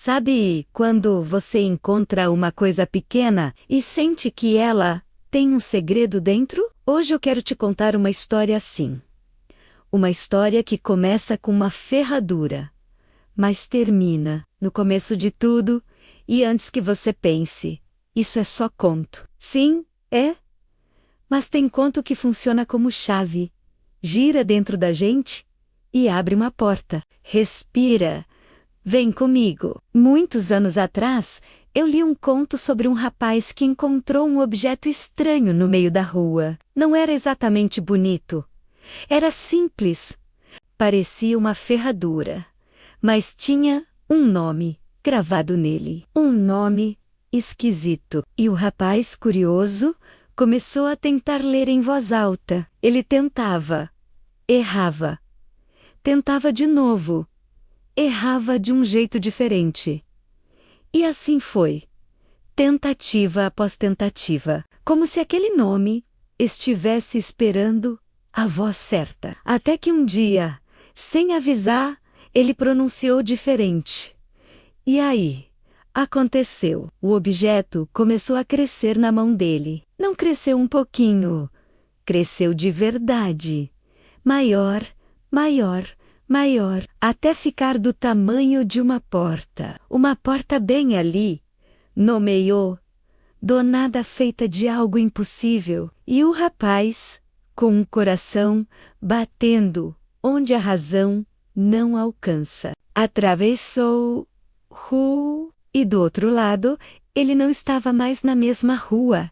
Sabe quando você encontra uma coisa pequena e sente que ela tem um segredo dentro? Hoje eu quero te contar uma história assim. Uma história que começa com uma ferradura, mas termina no começo de tudo e antes que você pense. Isso é só conto. Sim, é. Mas tem conto que funciona como chave. Gira dentro da gente e abre uma porta. Respira. Vem comigo. Muitos anos atrás, eu li um conto sobre um rapaz que encontrou um objeto estranho no meio da rua. Não era exatamente bonito. Era simples. Parecia uma ferradura. Mas tinha um nome gravado nele. Um nome esquisito. E o rapaz, curioso, começou a tentar ler em voz alta. Ele tentava. Errava. Tentava de novo. Errava de um jeito diferente. E assim foi. Tentativa após tentativa. Como se aquele nome estivesse esperando a voz certa. Até que um dia, sem avisar, ele pronunciou diferente. E aí? Aconteceu. O objeto começou a crescer na mão dele. Não cresceu um pouquinho. Cresceu de verdade. Maior, maior, maior, até ficar do tamanho de uma porta. Uma porta bem ali. Nomeou. Do nada feita de algo impossível. E o rapaz, com um coração batendo onde a razão não alcança, atravessou e do outro lado, ele não estava mais na mesma rua.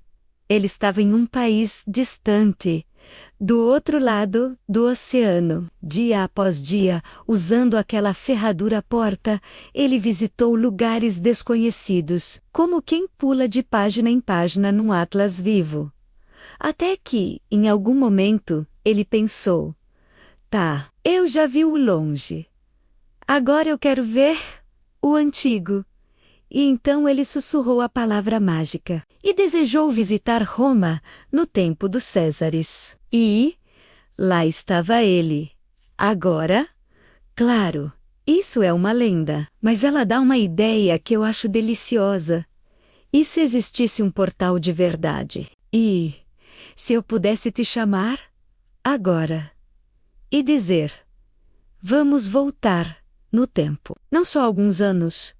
Ele estava em um país distante, do outro lado do oceano. Dia após dia, usando aquela ferradura porta, ele visitou lugares desconhecidos, como quem pula de página em página num atlas vivo. Até que, em algum momento, ele pensou: tá, eu já vi o longe. Agora eu quero ver o antigo. E então ele sussurrou a palavra mágica e desejou visitar Roma no tempo dos Césares. E lá estava ele. Agora, claro, isso é uma lenda, mas ela dá uma ideia que eu acho deliciosa. E se existisse um portal de verdade? E se eu pudesse te chamar agora e dizer: vamos voltar no tempo. Não só alguns anos.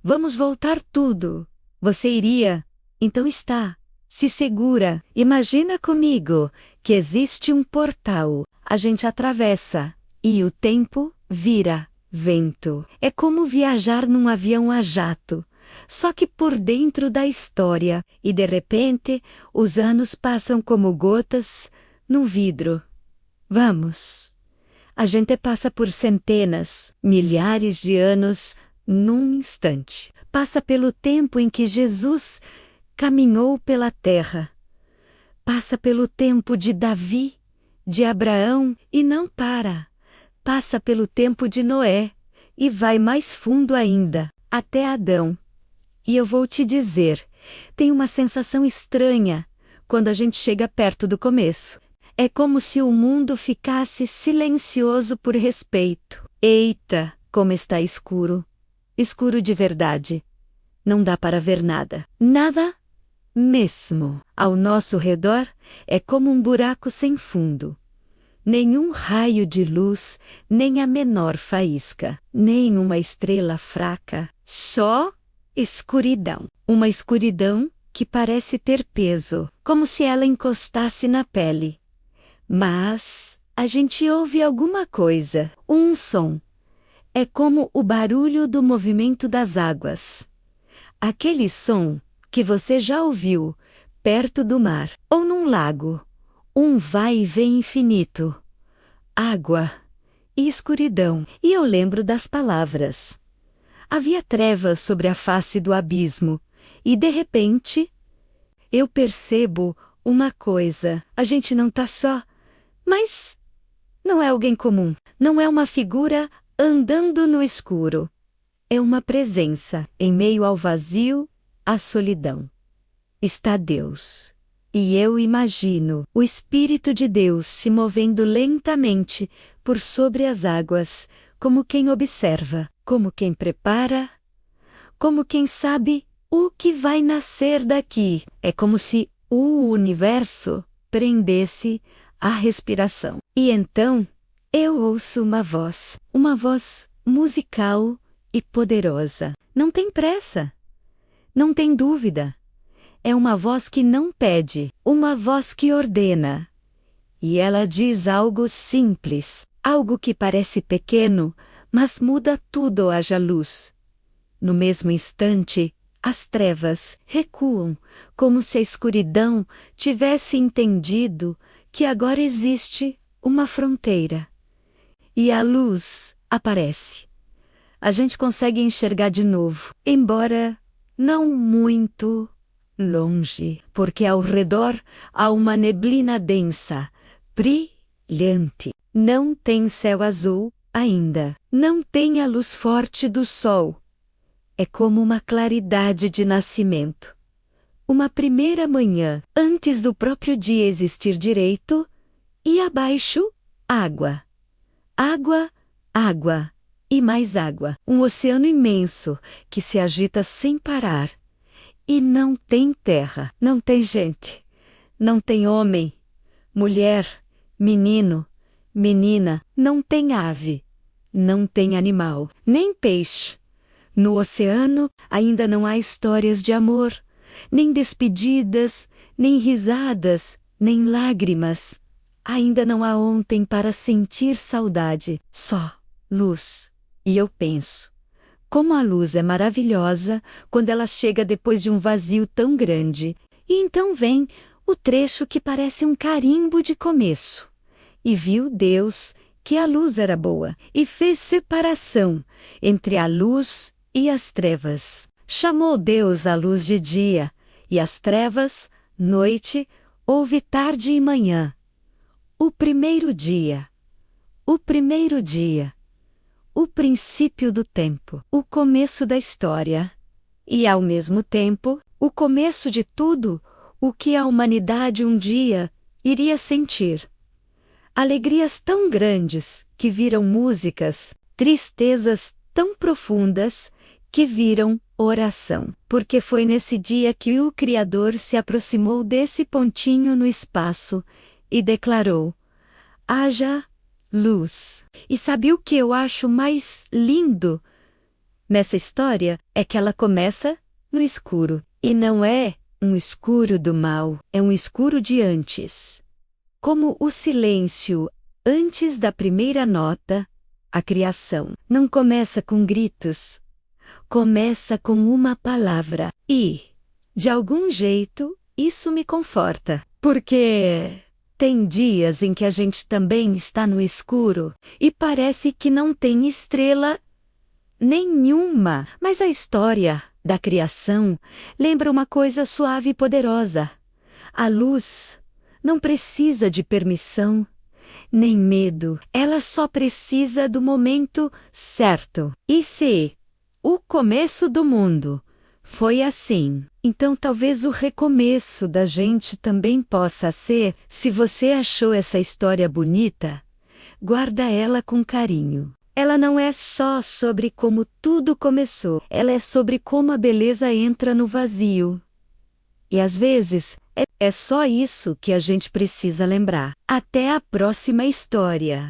Vamos voltar tudo. Você iria? Então está. Se segura. Imagina comigo que existe um portal. A gente atravessa. E o tempo vira vento. É como viajar num avião a jato. Só que por dentro da história. E de repente, os anos passam como gotas num vidro. Vamos. A gente passa por centenas, milhares de anos num instante. Passa pelo tempo em que Jesus caminhou pela terra. Passa pelo tempo de Davi, de Abraão e não para. Passa pelo tempo de Noé e vai mais fundo ainda, até Adão. E eu vou te dizer, tem uma sensação estranha quando a gente chega perto do começo. É como se o mundo ficasse silencioso por respeito. Eita, como está escuro. Escuro de verdade. Não dá para ver nada. Nada mesmo. Ao nosso redor é como um buraco sem fundo. Nenhum raio de luz, nem a menor faísca, nem uma estrela fraca. Só escuridão. Uma escuridão que parece ter peso, como se ela encostasse na pele. Mas a gente ouve alguma coisa, um som. É como o barulho do movimento das águas. Aquele som que você já ouviu perto do mar ou num lago. Um vai e vem infinito. Água e escuridão. E eu lembro das palavras. Havia trevas sobre a face do abismo. E de repente, eu percebo uma coisa. A gente não tá só. Mas não é alguém comum. Não é uma figura andando no escuro. É uma presença em meio ao vazio, à solidão. Está Deus. E eu imagino o Espírito de Deus se movendo lentamente por sobre as águas, como quem observa, como quem prepara como quem sabe o que vai nascer daqui. É como se o universo prendesse a respiração. E então, eu ouço uma voz musical e poderosa. Não tem pressa, não tem dúvida. É uma voz que não pede, uma voz que ordena. E ela diz algo simples, algo que parece pequeno, mas muda tudo, haja luz. No mesmo instante, as trevas recuam, como se a escuridão tivesse entendido que agora existe uma fronteira. E a luz aparece. A gente consegue enxergar de novo, embora não muito longe, porque ao redor há uma neblina densa, brilhante. Não tem céu azul ainda, não tem a luz forte do sol. É como uma claridade de nascimento. Uma primeira manhã, antes do próprio dia existir direito, e abaixo, água. Água, água e mais água. Um oceano imenso que se agita sem parar. E não tem terra, não tem gente, não tem homem, mulher, menino, menina, não tem ave, não tem animal, nem peixe. No oceano ainda não há histórias de amor, nem despedidas, nem risadas, nem lágrimas. Ainda não há ontem para sentir saudade, só luz. E eu penso, como a luz é maravilhosa quando ela chega depois de um vazio tão grande. E então vem o trecho que parece um carimbo de começo. E viu Deus que a luz era boa, e fez separação entre a luz e as trevas. Chamou Deus a luz de dia, e as trevas, noite, houve tarde e manhã. O primeiro dia. O primeiro dia. O princípio do tempo. O começo da história. E, ao mesmo tempo, o começo de tudo o que a humanidade um dia iria sentir. Alegrias tão grandes que viram músicas, tristezas tão profundas que viram oração. Porque foi nesse dia que o Criador se aproximou desse pontinho no espaço e declarou: haja luz. E sabe o que eu acho mais lindo nessa história? É que ela começa no escuro. E não é um escuro do mal, é um escuro de antes. Como o silêncio antes da primeira nota, a criação não começa com gritos, começa com uma palavra. E, de algum jeito, isso me conforta, porque tem dias em que a gente também está no escuro e parece que não tem estrela nenhuma, mas a história da criação lembra uma coisa suave e poderosa. A luz não precisa de permissão, nem medo, ela só precisa do momento certo. E se o começo do mundo foi assim, então talvez o recomeço da gente também possa ser. Se você achou essa história bonita, guarda ela com carinho. Ela não é só sobre como tudo começou, ela é sobre como a beleza entra no vazio. E às vezes, é só isso que a gente precisa lembrar. Até a próxima história!